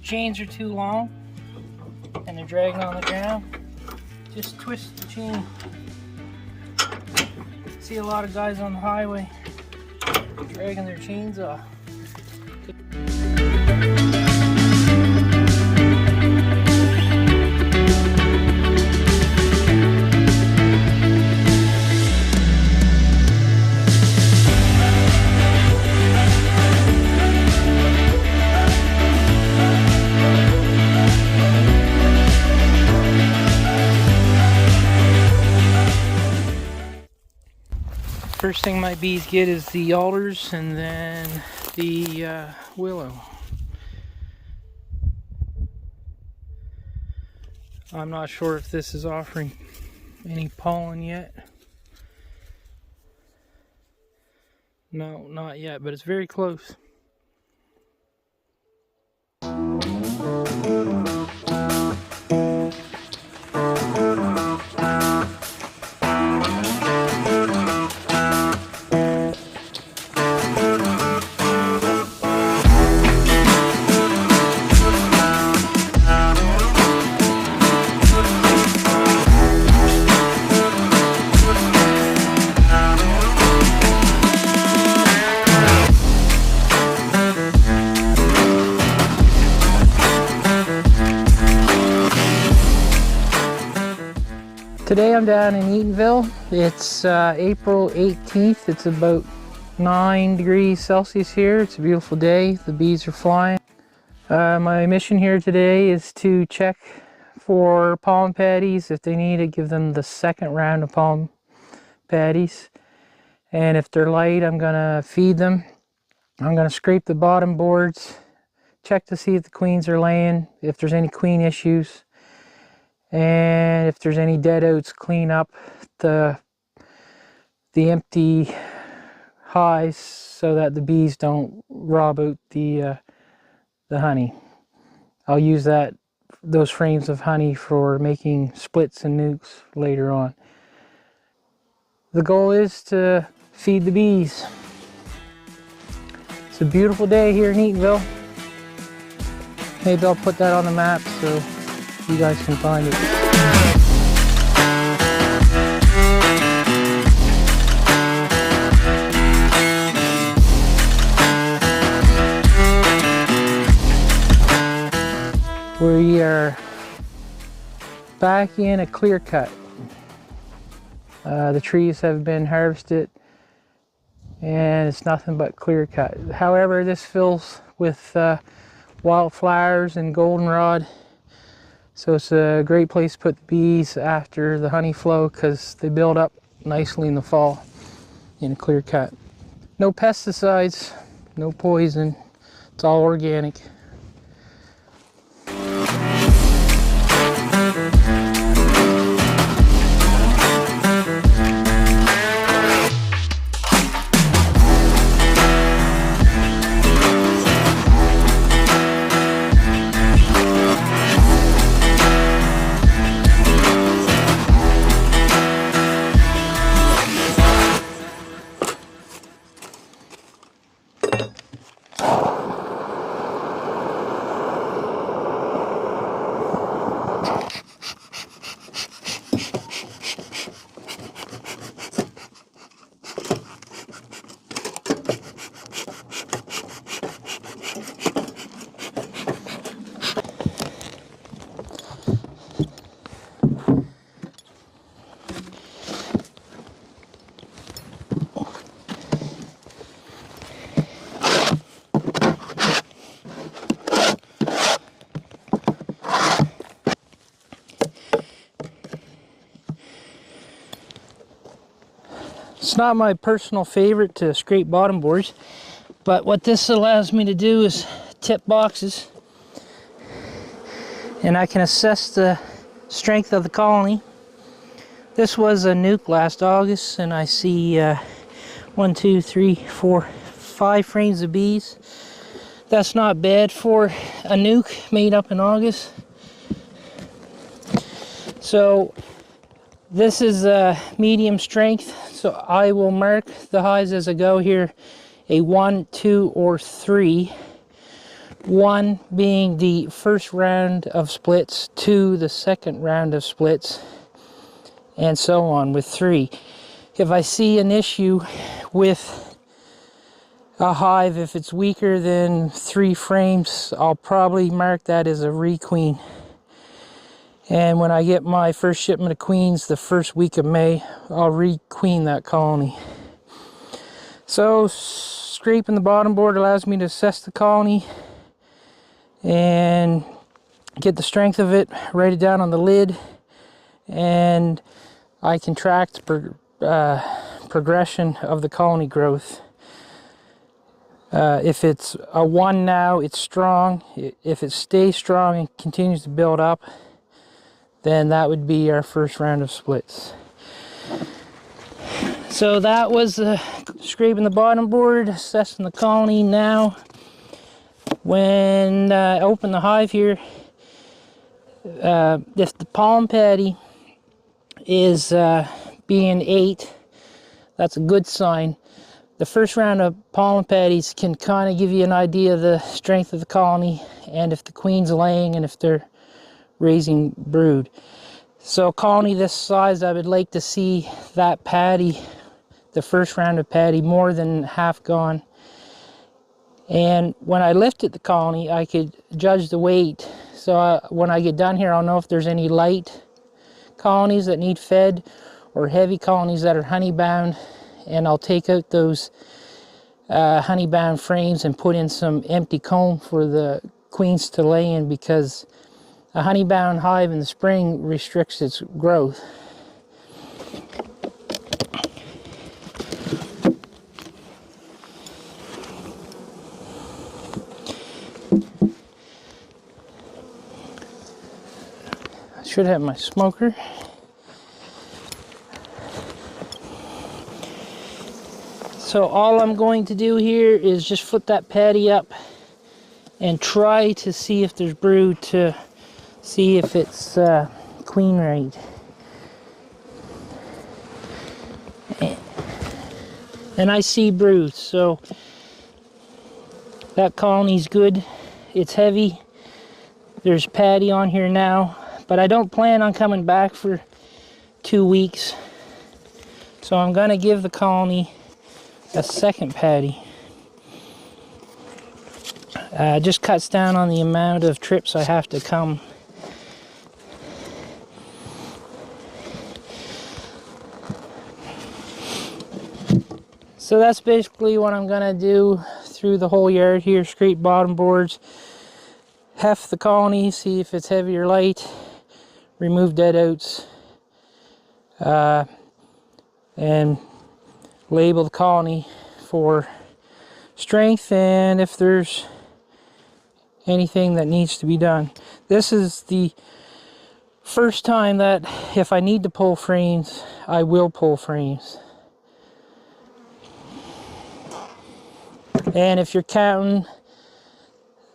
chains are too long and they're dragging on the ground, just twist the chain. See a lot of guys on the highway dragging their chains off. First thing my bees get is the alders and then the willow. I'm not sure if this is offering any pollen yet. No, not yet, but it's very close. Today I'm down in Eatonville. It's April 18th. It's about 9 degrees Celsius here. It's a beautiful day. The bees are flying. My mission here today is to check for pollen patties. If they need it, give them the second round of pollen patties. And if they're light, I'm gonna feed them. I'm gonna scrape the bottom boards, check to see if the queens are laying, if there's any queen issues. And if there's any dead oats, clean up the empty hives so that the bees don't rob out the honey. I'll use those frames of honey for making splits and nukes later on. The goal is to feed the bees. It's a beautiful day here in Eatonville. Maybe I'll put that on the map so you guys can find it. We are back in a clear cut. The trees have been harvested and it's nothing but clear cut. However, this fills with wildflowers and goldenrod. So it's a great place to put the bees after the honey flow because they build up nicely in the fall in a clear cut. No pesticides, no poison, it's all organic. It's not my personal favorite to scrape bottom boards, but what this allows me to do is tip boxes, and I can assess the strength of the colony. This was a nuke last August, and I see 1, 2, 3, 4, 5 frames of bees. That's not bad for a nuke made up in August. So this is medium strength, so I will mark the hives as I go here, a 1, 2, or 3. 1 being the first round of splits, 2 the second round of splits, and so on with 3. If I see an issue with a hive, if it's weaker than 3 frames, I'll probably mark that as a requeen. And when I get my first shipment of queens the first week of May, I'll requeen that colony. So scraping the bottom board allows me to assess the colony and get the strength of it, write it down on the lid, and I can track the progression of the colony growth. If it's a 1 now, it's strong. If it stays strong and continues to build up, then that would be our first round of splits. So that was scraping the bottom board, assessing the colony. Now, when I open the hive here, if the pollen patty is being 8, that's a good sign. The first round of pollen patties can kind of give you an idea of the strength of the colony and if the queen's laying and if they're raising brood. So a colony this size, I would like to see that patty, the first round of patty, more than half gone. And when I lifted the colony, I could judge the weight. So when I get done here, I'll know if there's any light colonies that need fed or heavy colonies that are honey-bound. And I'll take out those honey-bound frames and put in some empty comb for the queens to lay in, because a honey-bound hive in the spring restricts its growth. I should have my smoker. So all I'm going to do here is just flip that patty up and try to see if there's brood, to see if it's queen right. And I see brood, so that colony's good. It's heavy. There's patty on here now, but I don't plan on coming back for 2 weeks. So I'm gonna give the colony a second patty. Just cuts down on the amount of trips I have to come. So that's basically what I'm gonna do through the whole yard here. Scrape bottom boards, heft the colony, see if it's heavy or light, remove dead outs, and label the colony for strength and if there's anything that needs to be done. This is the first time that if I need to pull frames, I will pull frames. And if you're counting,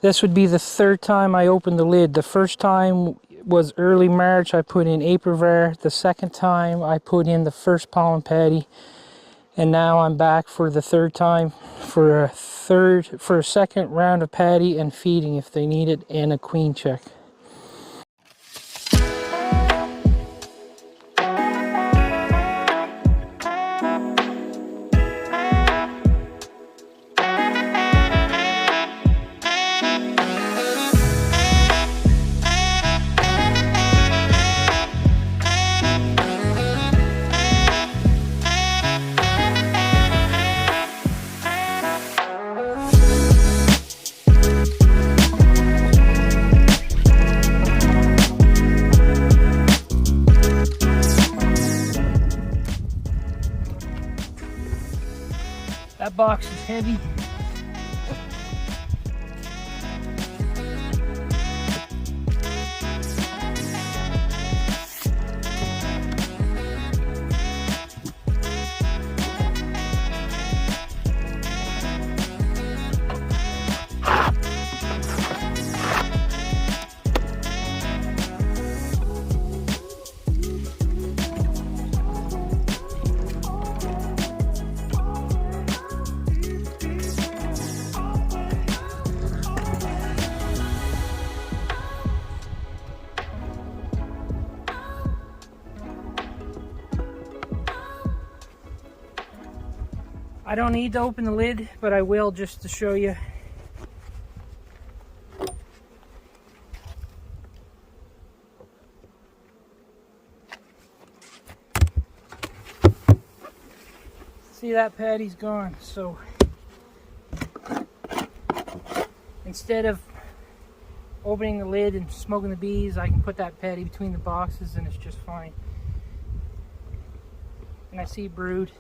this would be the 3rd time I opened the lid. The first time was early March, I put in Aprivar. The second time I put in the first pollen patty. And now I'm back for the 3rd time for a second round of patty and feeding if they need it, and a queen check. That box is heavy. I don't need to open the lid, but I will just to show you. See, that patty's gone, so instead of opening the lid and smoking the bees, I can put that patty between the boxes and it's just fine. And I see brood.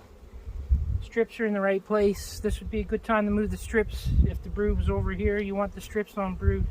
Strips are in the right place. This would be a good time to move the strips. If the brood was over here, you want the strips on brood.